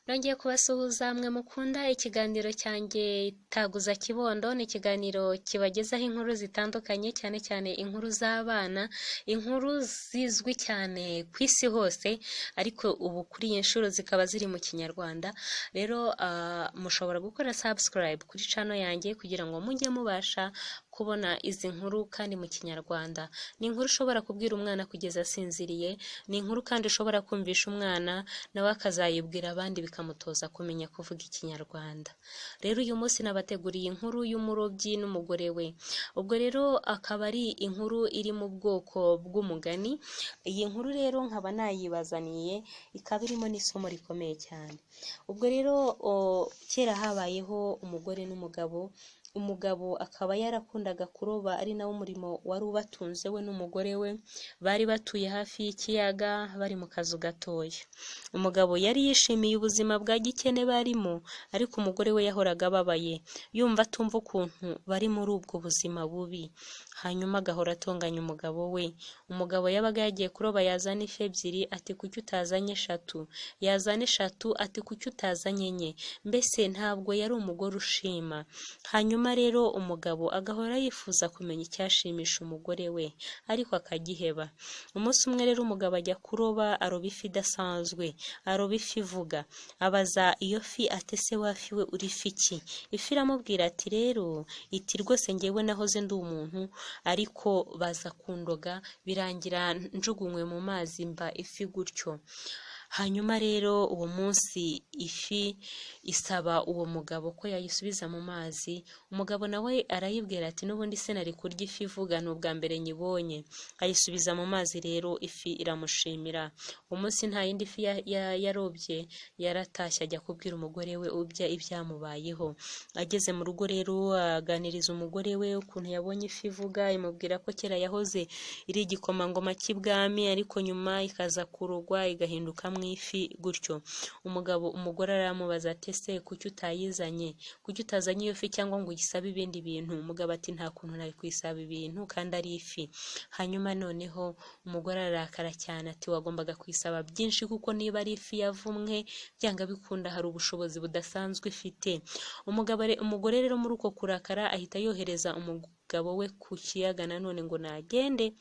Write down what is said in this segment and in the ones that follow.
Nongeye kubasuhuza mwe mukunda ikiganiro cyanjye Taguza Kibondo. Ni ikiganiro kibagezaho inkuru zitandukanye, cyane cyane inkuru z'abana, inkuru zizwi cyane ku isi hose, ariko ubu kuri iyi nshuro zikaba ziri mu Kinyarwanda. Rero mushobora gukora subscribe kuri channel yanjye kugira ngo mujye mubasha kubona izi nkuru kandi mu Kinyarwanda. Ni inkuru ushobora kubwira umwana kugeza asinziriye, ni inkuru kandi ushobora kumvisha umwana nawe akazayibwira abandi bikamutoza kumenya kuvuga Ikinyarwanda. Rero uyu munsi nabateguriye inkuru y'umurobyi n'umugore we. Ubwo rero akaba ari inkuru iri mu bwoko bw'umugani. Iyi nkuru rero nkaba nayibazaniye, ikaba irimo n'isomo rikomeye cyane. Ubwo rero kera habayeho umugore n'umugabo. Umugabo akaba yarakundaga kuroba, ari nawo umurimo wari ubatunze we n'umugore we. Bari batuye hafi y'ikiyaga, bari mu kazu gatoya. Umugabo yari yishimiye ubuzima bwa gikene barimo, ariko umugore we yahoraga ababaye, yumva atumva ukuntu bari muri ubwo buzima bubi. Hanyuma agahora atonganya umugabo we. Umugabo yabaga yagiye kuroba, yazana ifi ebyiri ati kuki utazanye eshatu, yazana eshatu ati kuki utazanye enye. Mbese ntabwo yari umugore ushima. Hanyuma rero umugabo agahora yifuza kumenya icyashimisha umugore we, ariko akagiheba. Umunsi umwe rero umugabo ajya kuroba, aroba ifi idasanzwe, aroba ifi ivuga. Abaza iyo fi ati se wafi we uri fi ki? Ifi iramubwira ati rero iti rwose ngewe nahoze ndi umuntu, ariko baza kundoga birangira njugunywe mu mazi mba ifi gutyo. Hanyuma rero uwo munsi ifi isaba uwo mugabo ko yayisubiza mu mazi. Umugabo nawe arayibwira ati n'ubundi se nari kurya ifi ivuga, n'ubwa mbere nyibonye. Ayisubiza mu mazi, rero ifi iramushimira. Umunsi nta yindi fi yarobye, yaratashye ajya kubwira umugore we ibyamubayeho. Ageze mu rugo rero aganiriza umugore we ukuntu yabonye ifi ivuga, imubwira ko kera yahoze iri igikomangoma cy'ibwami, ariko nyuma ikaza kurogwa igahinduka ifi gutyo. Umugore aramubaza ati se kuki utayizanye, kuki utazanye iyo fi cyangwa ngo uyisabe ibindi bintu? Umugabo ati nta kuntu nari kuyisaba ibintu kandi ari ifi. Hanyuma noneho umugore ararakara cyane ati wagombaga kuyisaba byinshi, kuko niba ari ifi yavumwe byanga bikunda hari ubushobozi budasanzwe ifite. Umugore rero muri uko kurakara ahita yohereza umugabo we ku kiyaga nanone ngo nagende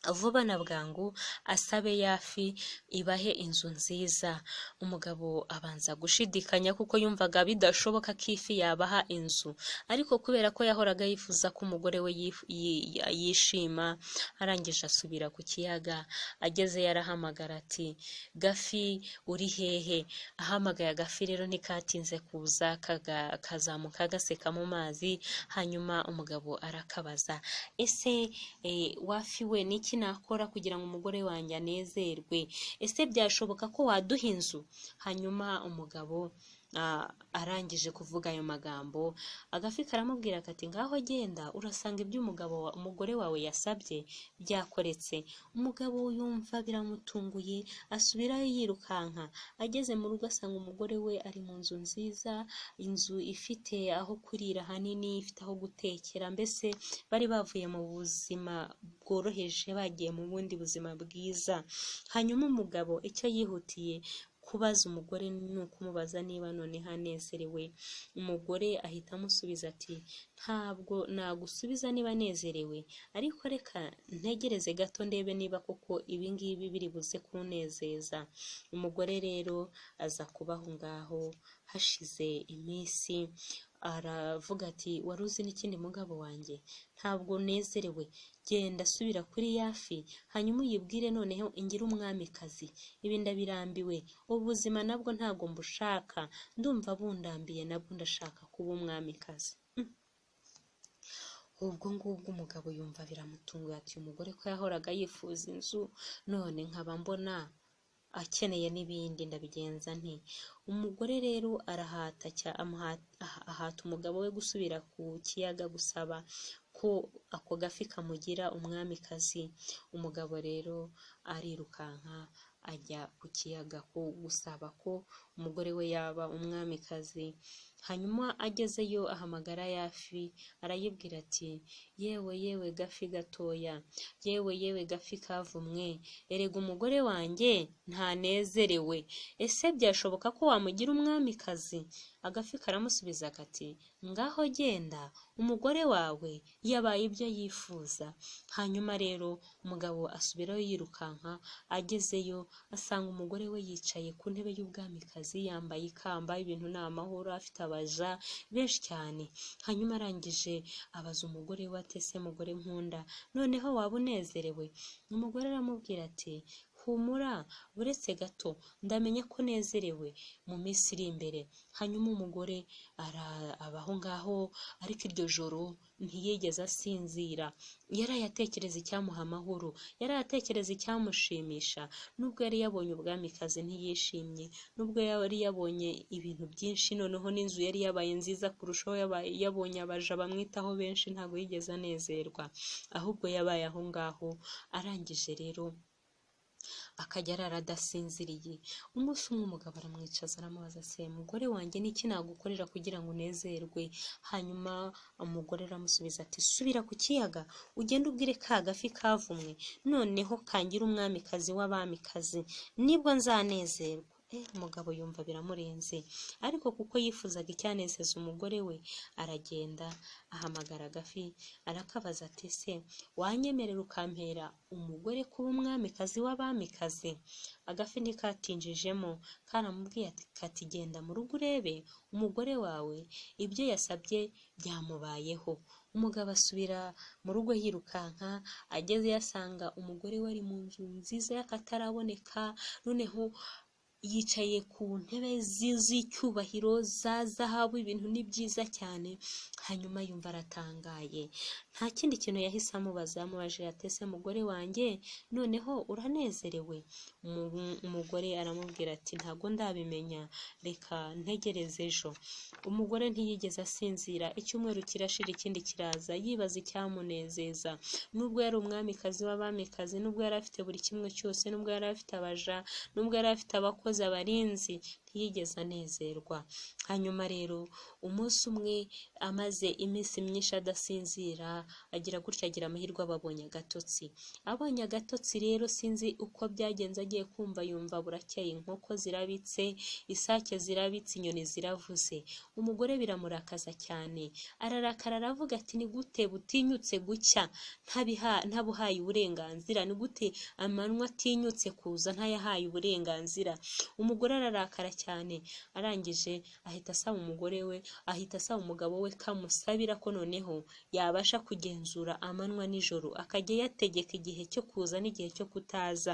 vuba na bwangu asabe yafi ibahe inzu nziza. Umugabo abanza gushidikanya kuko yumvaga bidashoboka ko ifi yabaha inzu, ariko kubera ko yahoraga yifuza ko umugore we yishima, arangije asubira ku kiyaga. Ageze yarahamagara ati gafi uri hehe? Ahamagaye agafi rero ntikatinze kuza, kazamuka gaseka mu mazi. Hanyuma umugabo arakabaza, ese wafi we niki nakora kugira ngo umugore wanjye anezerwe? Ese byashoboka ko waduha inzu? Hanyuma umugabo arangije kuvuga ayo magambo, agafi karamubwira kati ngaho genda urasanga ibyo umugore wawe yasabye byakoretse. Umugabo yumva biramutunguye, asubirayo yirukanka. Ageze mu rugo asanga umugore we ari mu nzu nziza, inzu ifite aho kurira hanini, ifite aho gutekera. Mbese bari bavuye mu buzima bworoheje bagiye mu bundi buzima bwiza. Hanyuma umugabo icyo yihutiye kubaza umugore ni ukumubaza niba none hanezerewe. Umugore ahita amusubiza ati ntabwo nagusubiza niba nezerewe, ariko reka ntegereze gato ndebe niba koko ibi ngibi biri buze kunezeza. Umugore rero aza kubaho ngaho. Hashize iminsi aravuga ati wari uzi n'ikindi mugabo wanjye? Ntabwo nezerewe, genda subira kuri yafi hanyuma uyibwire noneho ingira umwamikazi. Ibi ndabirambiwe, ubuzima nabwo ntabwo mbushaka, ndumva bundambiye, nabwo ndashaka kuba umwamikazi. Ubwo ngubwo umugabo yumva biramutunguye ati umugore ko yahoraga yifuza inzu, none nkaba mbona akeneye n'ibindi, ndabigenza nti? Umugore rero ahata umugabo we gusubira ku kiyaga gusaba ko ako gafi kamugira umwamikazi. Umugabo rero arirukanka ajya ku kiyaga gusaba ko umugore we yaba umwamikazi. Hanyuma agezeyo ahamagara ya fi, arayibwira ati yewe gafi gatoya, yewe gafi kavumwe, erega umugore wanjye ntanezerewe, ese byashoboka ko wamugira umwamikazi? Agafi karamusubiza kati ngaho genda, umugore wawe yabaye ibyo yifuza. Hanyuma rero umugabo asubirayo yirukanka, agezeyo asanga umugore we yicaye ku ntebe y'ubwamikazi, yambaye ikamba, ibintu ni amahoro, afite abaja benshi cyane. Hanyuma arangije abaza umugore we ati ese mugore nkunda, noneho waba unezerewe? Umugore aramubwira ati humura, buretse gato ndamenye ko nezerewe mu minsi iri imbere. Hanyuma umugore abaho ngaho, ariko iryo joro ntiyigeze asinzira. Yarayatekereza icyamuha amahoro, yarayatekereza icyamushimisha. Nubwo yari yabonye ubwamikazi ntiyishimye, nubwo yari yabonye ibintu byinshi, noneho n'inzu yari yabaye nziza kurushaho, yabonye abaja bamwitaho benshi, ntabwo yigeze anezerwa, ahubwo yabaye aho ngaho. Arangije rero akajya arara adasinziriye. Umunsi umwe umugabo aramwicaza aramubaza se mugore wanjye niki nagukorera kugira ngo unezerwe? Hanyuma umugore aramusubiza ati subira ku kiyaga ugende ubwire ka gafi kavumwe, noneho kangira umwamikazi w'abamikazi, nibwo nzanezerwa. Umugabo yumva biramurenze, ariko kuko yifuzaga icyanezeza umugore we, aragenda ahamagara agafi arakabaza ati se wanyemerera ukampera umugore kuba umwamikazi w'abamikazi? Agafi ntikatinjijemo, karamubwiye ati kati genda mu rugo urebe umugore wawe ibyo yasabye byamubayeho. Umugabo asubira mu rugo yirukanka, ageze yasanga umugore we ari mu nzu nziza y'akataraboneka, noneho yicaye ku ntebe z'icyubahiro za zahabu, ibintu ni byiza cyane. Hanyuma yumva aratangaye, nta kindi kintu yahise amubaza, yamubajije ati ese mugore wanjye noneho uranezerewe? Umugore aramubwira ati ntabwo ndabimenya, reka ntegereze ejo. Umugore ntiyigeze asinzira, icyumweru kirashira ikindi kiraza, yibaza icyamunezeza. Nubwo yari umwamikazi w'abamikazi, nubwo yari afite buri kimwe cyose, nubwo yari afite abaja, nubwo yari afite abakozi abarinzi, ntiyigeze anezerwa. Hanyuma rero umunsi umwe amaze iminsi myinshi adasinzira, agira gutya agira amahirwe abonye agatotsi. Abonye agatotsi rero sinzi uko byagenze, agiye kumva yumva burakeye, inkoko zirabitse, isake zirabitse, inyoni ziravuze. Umugore biramurakaza cyane, ararakara aravuga ati ni gute butinyutse gucya ntabuhaye uburenganzira? Ni gute amanywa atinyutse kuza ntayahaye uburenganzira? Umugore ararakara cyane, arangije ahita asaba umugabo we kamusabira ko noneho yabasha kugenzura amanywa nijoro, akajya yategeka igihe cyo kuza n'igihe cyo kutaza.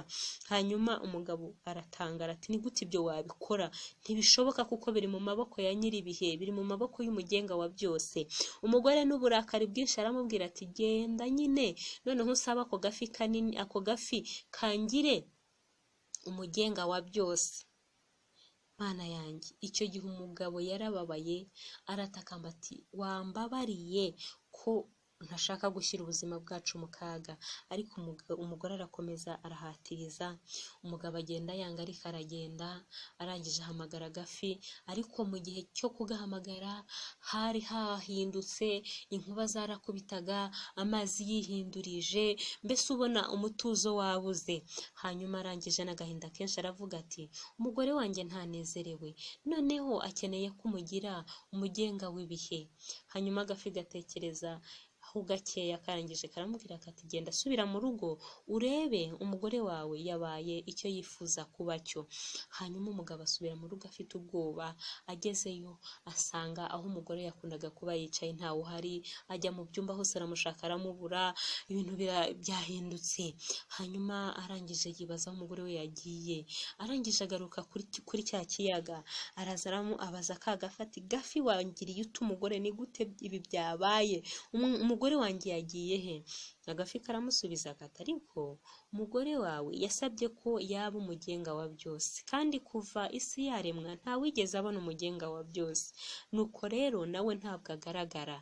Hanyuma umugabo aratangara ati ni gute ibyo wabikora? Ntibishoboka kuko biri mu maboko ya nyir'ibihe, biri mu maboko y'umugenga wa byose. Umugore n'uburakari bwinshi aramubwira ati genda nyine noneho usaba ako gafi kanini, ako gafi kangire umugenga wa byose. Mana yanjye, icyo gihe umugabo yarababaye, aratakamba ati wambabariye ko ntashaka gushyira ubuzima bwacu mu kaga. Ariko umugore arakomeza arahatiriza. Umugabo agenda yanga, ariko aragenda. Arangije ahamagara agafi, ariko mu gihe cyo kugahamagara hari hahindutse, inkuba zarakubitaga, amazi yihindurije, mbese ubona umutuzo wabuze. Hanyuma arangije n'agahinda kenshi aravuga ati umugore wanjye ntanezerewe, noneho akeneye ko umugira umugenga w'ibihe. Hanyuma agafi gatekereza aho gakeya, karangije karamubwira kati genda subira mu rugo urebe umugore wawe yabaye icyo yifuza kuba cyo. Hanyuma umugabo asubira mu rugo afite ubwoba. Agezeyo asanga aho umugore yakundaga kuba yicaye ntawe uhari, ajya mu byumba hose aramushaka aramubura, ibintu byahindutse. Hanyuma arangije yibaza aho umugore we yagiye. Arangije agaruka kuri cya kiyaga, araza abaza ka gafi ati gafi wangiriye ute umugore? Ni gute ibi byabaye? Umugore wanjye yagiye he? Agafi karamusubiza kati ariko umugore wawe yasabye ko yaba umugenga wa byose, kandi kuva isi yaremwa ntawigeze abona umugenga wa byose, nuko rero nawe ntabwo agaragara.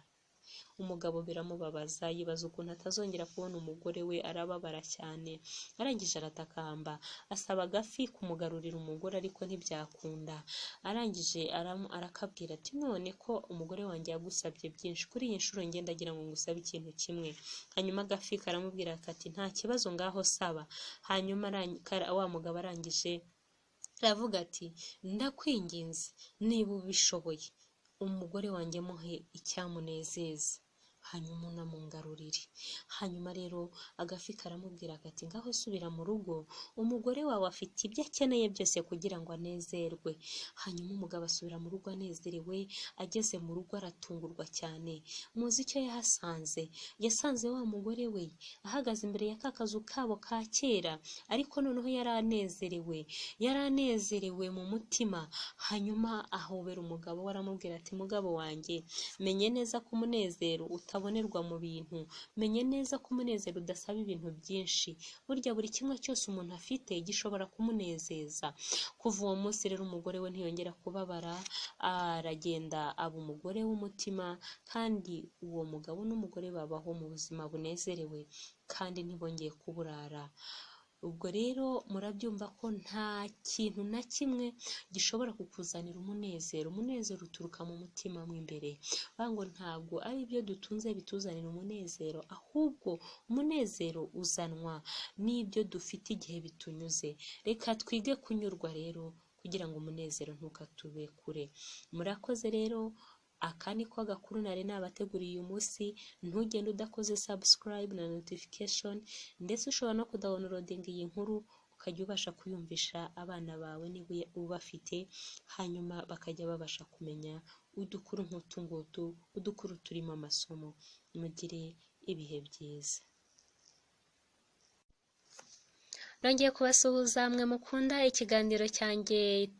umugabo biramubabaza, yibaza ukuntu atazongera kubona umugore we, arababara cyane. Arangije aratakamba asaba agafi kumugarurira umugore, ariko ntibyakunda. Arangije arakabwira ati none ko umugore wanjye yagusabye byinshi, kuri iyi nshuro ngenda agira ngo ngusabe ikintu kimwe. Hanyuma agafi karamubwira ati nta kibazo ngaho saba. Hanyuma wa mugabo arangije aravuga ati ndakwinginze niba ubishoboye umugore wanjye muhe icyamunezeza, hanyuma unamungarurire. Hanyuma rero agafi karamubwira ati ngaho subira mu rugo, umugore wawe afite ibyo akeneye byose kugira ngo anezerwe. Hanyuma umugabo asubira mu rugo anezerewe. Ageze mu rugo aratungurwa cyane. Muzi icyo yahasanze? Yasanze wa mugore we ahagaze imbere ya ka kazu kabo ka kera, ariko noneho yaranezerewe mu mutima. Hanyuma ahobera umugabo we aramubwira ati mugabo wanjye, menye neza ko umunezero utabonerwa mu bintu, menye neza ko umunezero udasaba ibintu byinshi. Burya buri kimwe cyose umuntu afite gishobora kumunezeza. Kuva uwo munsi rero umugore we ntiyongera kubabara, aragenda aba umugore w'umutima, kandi uwo mugabo n'umugore babaho mu buzima bunezerewe kandi ntibongeye kuburara. Ubwo rero murabyumva ko nta kintu na kimwe gishobora kukuzanira umunezero. Umunezero uturuka mu mutima mo imbere. Ngo ntabwo ari ibyo dutunze bituzanira umunezero, ahubwo umunezero uzanwa n'ibyo dufite igihe bitunyuze. Reka twige kunyurwa rero kugira ngo umunezero ntukatube kure. Murakoze rero. Aka ni ko gakuru nari nabateguriye uyu munsi. Ntugende udakoze subscribe na notification, ndetse ushobora no kudownloadinga iyi nkuru ukajya ubasha kuyumvisha abana bawe niba ubafite, hanyuma bakajya babasha kumenya udukuru nk'utu ngutu, udukuru turimo amasomo. Mugire ibihe byiza. Nongeye kubasuhuza mwe mukunda ikiganiro cyanjye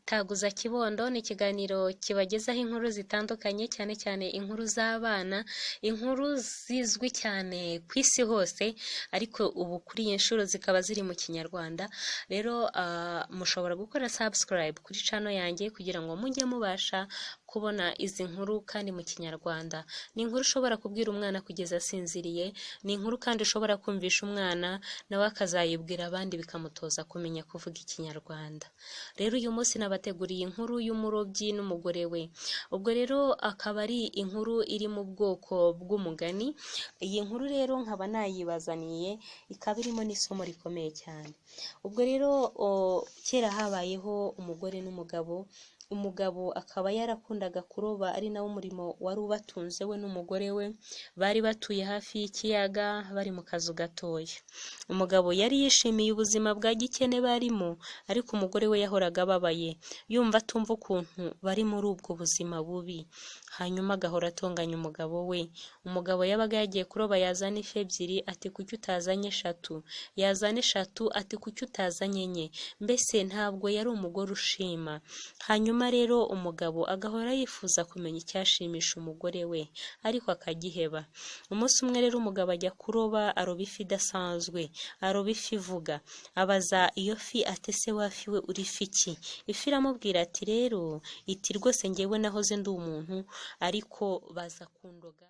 Taguza Kibondo. Ni ikiganiro kibagezaho inkuru zitandukanye, cyane cyane inkuru z'abana, inkuru zizwi cyane ku isi hose, ariko ubu kuri iyi nshuro zikaba ziri mu Kinyarwanda. Rero mushobora gukora subscribe kuri channel yanjye kugira ngo mujye mubasha kubona izi nkuru kandi mu Kinyarwanda. Ni inkuru ushobora kubwira umwana kugeza asinziriye, ni inkuru kandi ushobora kumvisha umwana nawe akazayibwira abandi bikamutoza kumenya kuvuga Ikinyarwanda. Rero uyu munsi nabateguriye inkuru y'umurobyi n'umugore we. Ubwo rero akaba ari inkuru iri mu bwoko bw'umugani. Iyi nkuru rero nkaba nayibazaniye, ikaba irimo n'isomo rikomeye cyane. Ubwo rero kera habayeho umugore n'umugabo. Umugabo akaba yarakundaga kuroba, ari nawo umurimo wari ubatunze we n'umugore we. Bari batuye hafi y'ikiyaga, bari mu kazu gatoya. Umugabo yari yishimiye ubuzima bwa gikene barimo, ariko umugore we yahoraga ababaye, yumva atumva ukuntu bari muri ubwo buzima bubi. Hanyuma agahora atonganya umugabo we. Umugabo yabaga yagiye kuroba, yazana ifi ebyiri ati kuki utazanye eshatu, yazana eshatu ati kuki utazanye enye. Mbese ntabwo yari umugore ushima. Hanyuma rero umugabo agahora yifuza kumenya icyashimisha umugore we, ariko akagiheba. Umunsi umwe rero umugabo ajya kuroba, aroba ifi idasanzwe, aroba ifi ivuga. Abaza iyo fi ati se wafi we uri fi ki? Ifi iramubwira ati rero iti rwose ngewe nahoze ndi umuntu, ariko baza kundoga.